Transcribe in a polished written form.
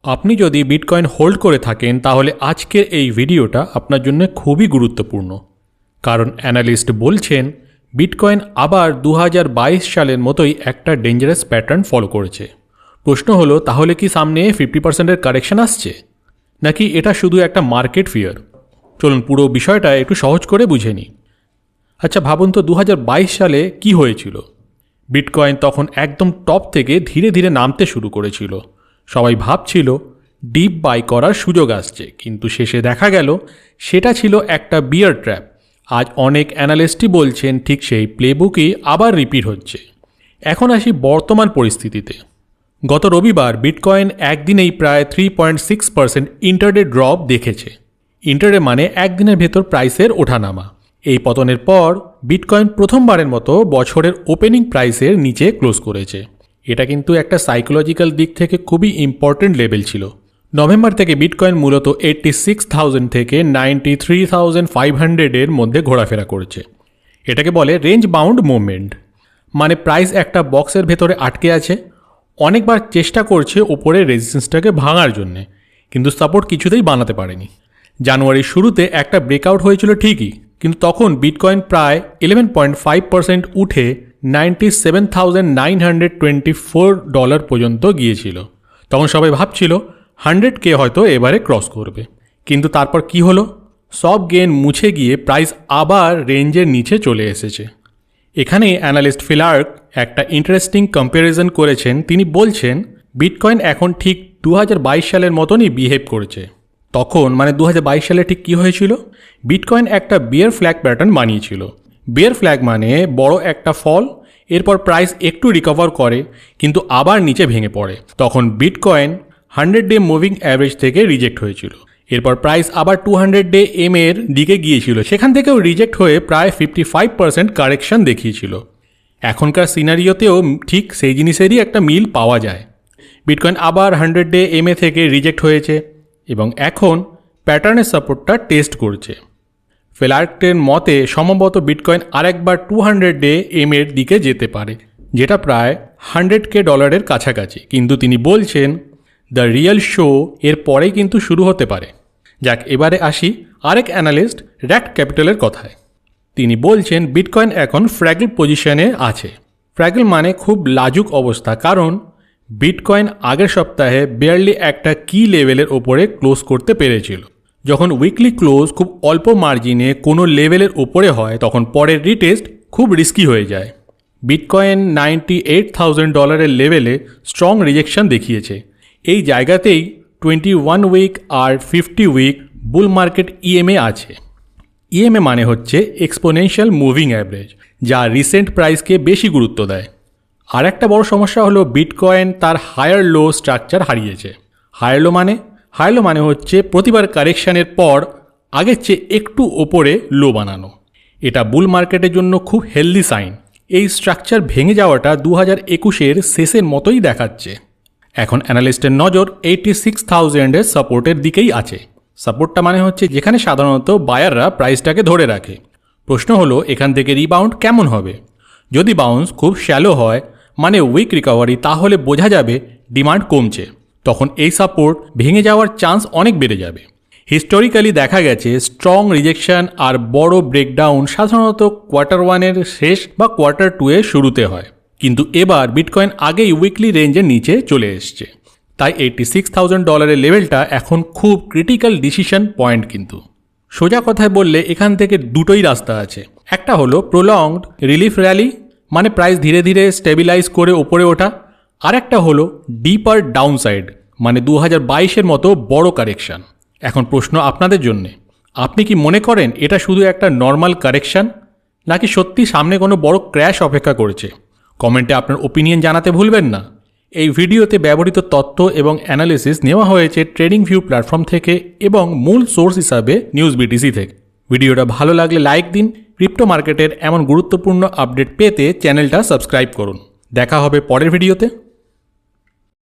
আপনি যদি bitcoin hold করে থাকেন তাহলে আজকের এই ভিডিওটা আপনার জন্য খুবই গুরুত্বপূর্ণ, কারণ অ্যানালিস্ট বলছেন বিটকয়েন আবার 2022 সালের মতোই একটা ডেঞ্জারাস প্যাটার্ন ফলো করেছে। প্রশ্ন হলো, তাহলে কি সামনে 50%-এর কারেকশন আসছে, নাকি এটা শুধু একটা মার্কেট ফিয়ার? চলুন পুরো বিষয়টা একটু সহজ করে বুঝে নিই। আচ্ছা ভাবুন তো 2022 সালে কি হয়েছিল। বিটকয়েন তখন একদম টপ থেকে ধীরে ধীরে নামতে শুরু করেছিল। সবাই ভাবছিল ডিপ বাই করার সুযোগ আসছে, কিন্তু শেষে দেখা গেল সেটা ছিল একটা বিয়ার ট্র্যাপ। আজ অনেক অ্যানালিস্টই বলছেন ঠিক সেই প্লেবুকই আবার রিপিট হচ্ছে। এখন আসি বর্তমান পরিস্থিতিতে। গত রবিবার বিটকয়েন একদিনেই প্রায় 3.6% ইন্টারডে ড্রপ দেখেছে। ইন্টারডে মানে একদিনের ভেতর প্রাইসের ওঠানামা। এই পতনের পর বিটকয়েন প্রথমবারের মতো বছরের ওপেনিং প্রাইসের নিচে ক্লোজ করেছে। এটা কিন্তু একটা সাইকোলজিক্যাল দিক থেকে খুবই ইম্পর্টেন্ট লেভেল ছিল। নভেম্বর থেকে বিটকয়েন মূলত 86,000 থেকে 93,500-এর মধ্যে ঘোরাফেরা করেছে। এটাকে বলে রেঞ্জ বাউন্ড মুভমেন্ট, মানে প্রাইস একটা বক্সের ভেতরে আটকে আছে, অনেকবার চেষ্টা করছে ওপরে রেজিস্ট্যান্সটাকে ভাঙার জন্যে, কিন্তু সাপোর্ট কিছুতেই বানাতে পারেনি। জানুয়ারির শুরুতে একটা ব্রেকআউট হয়েছিল ঠিকই, কিন্তু তখন বিটকয়েন প্রায় 11.5% উঠে $97,924 পর্যন্ত গিয়েছিল। তখন সবাই ভাবছিল 100K হয়তো এবারে ক্রস করবে, কিন্তু তারপর কি হলো? সব গেন মুছে গিয়ে প্রাইস আবার রেঞ্জের নিচে চলে এসেছে। এখানে অ্যানালিস্ট ফিলার্ক একটা ইন্টারেস্টিং কম্প্যারিজন করেছেন। তিনি বলছেন বিটকয়েন এখন ঠিক 2022 সালের মতনই বিহেভ করেছে। তখন মানে 2022 সালে ঠিক কী হয়েছিল? বিটকয়েন একটা বিয়ার ফ্ল্যাগ প্যাটার্ন বানিয়েছিল। বিয়ার ফ্ল্যাগ মানে বড় একটা ফল, এরপর প্রাইস একটু রিকভার করে কিন্তু আবার নিচে ভেঙে পড়ে। তখন বিটকয়েন 100-ডে মুভিং অ্যাভারেজ থেকে রিজেক্ট হয়েছিল। এরপর প্রাইস আবার 200-ডে এম এর দিকে গিয়েছিল, সেখান থেকেও রিজেক্ট হয়ে প্রায় 55% কারেকশন দেখিয়েছিল। এখনকার সিনারিওতেও ঠিক সেই জিনিসেরই একটা মিল পাওয়া যায়। বিটকয়েন আবার 100-ডে এম এ থেকে রিজেক্ট হয়েছে এবং এখন প্যাটার্নের সাপোর্টটা টেস্ট করছে। ফেলার্কের মতে সম্ভবত বিটকয়েন আরেকবার 200-ডে এম এর দিকে যেতে পারে, যেটা প্রায় $100K কাছাকাছি। কিন্তু তিনি বলছেন দ্য রিয়েল শো এর পরেই কিন্তু শুরু হতে পারে। যাক, এবারে আসি আরেক অ্যানালিস্ট র্যাক্ট ক্যাপিটালের কথায়। তিনি বলছেন বিটকয়েন এখন ফ্র্যাগল পজিশনে আছে। ফ্র্যাগল মানে খুব লাজুক অবস্থা, কারণ বিটকয়েন আগের সপ্তাহে বেয়ারলি একটা কি লেভেলের ওপরে ক্লোজ করতে পেরেছিল। যখন উইকলি ক্লোজ খুব অল্প মার্জিনে কোনো লেভেলের ওপরে হয় তখন পরের রিটেস্ট খুব রিস্কি হয়ে যায়। বিটকয়েন $98,000-এর লেভেলে স্ট্রং রিজেকশন দেখিয়েছে। এই জায়গাতেই 21 উইক আর 50 উইক বুল মার্কেট ইএমএ আছে। ইএমএ মানে হচ্ছে এক্সপোনেনশিয়াল মুভিং অ্যাভারেজ, যা রিসেন্ট প্রাইসকে বেশি গুরুত্ব দেয়। আর একটা বড় সমস্যা হলো বিটকয়েন তার হায়ার লো স্ট্রাকচার হারিয়েছে। হায়ার লো মানে হচ্ছে প্রতিবার কারেকশানের পর আগের চেয়ে একটু ওপরে লো বানানো। এটা বুল মার্কেটের জন্য খুব হেলদি সাইন। এই স্ট্রাকচার ভেঙে যাওয়াটা 2021-এর শেষের মতোই দেখাচ্ছে। এখন অ্যানালিস্টের নজর 86,000-এর সাপোর্টের দিকেই আছে। সাপোর্টটা মানে হচ্ছে যেখানে সাধারণত বায়াররা প্রাইসটাকে ধরে রাখে। প্রশ্ন হলো এখান থেকে রিবাউন্ড কেমন হবে? যদি বাউন্স খুব শ্যালো হয়, মানে উইক রিকভারি, তাহলে বোঝা যাবে ডিমান্ড কমছে। তখন এই সাপোর্ট ভেঙে যাওয়ার চান্স অনেক বেড়ে যাবে। হিস্টোরিক্যালি দেখা গেছে স্ট্রং রিজেকশন আর বড় ব্রেকডাউন সাধারণত Q1-এর শেষ বা Q2-এর শুরুতে হয়, কিন্তু এবার বিটকয়েন আগেই উইকলি রেঞ্জের নিচে চলে এসছে। তাই $86,000-এর লেভেলটা এখন খুব ক্রিটিক্যাল ডিসিশন পয়েন্ট। কিন্তু সোজা কথায় বললে এখান থেকে দুটোই রাস্তা আছে। একটা হলো প্রলংড রিলিফ র্যালি, মানে প্রাইস ধীরে ধীরে স্টেবিলাইজ করে ওপরে ওঠা। আর একটা হলো ডিপার ডাউনসাইড, মানে 2022-এর মতো বড় কারেকশান। এখন প্রশ্ন আপনাদের জন্যে, আপনি কি মনে করেন এটা শুধু একটা নর্মাল কারেকশান, নাকি সত্যি সামনে কোনো বড় ক্র্যাশ অপেক্ষা করেছে? কমেন্টে আপনার ওপিনিয়ন জানাতে ভুলবেন না। এই ভিডিওতে ব্যবহৃত তথ্য এবং অ্যানালিসিস নেওয়া হয়েছে ট্রেডিং ভিউ প্ল্যাটফর্ম থেকে এবং মূল সোর্স হিসাবে নিউজ বিটিসি থেকে। ভিডিওটা ভালো লাগলে লাইক দিন। ক্রিপ্টো মার্কেটের এমন গুরুত্বপূর্ণ আপডেট পেতে চ্যানেলটা সাবস্ক্রাইব করুন। দেখা হবে পরের ভিডিওতে।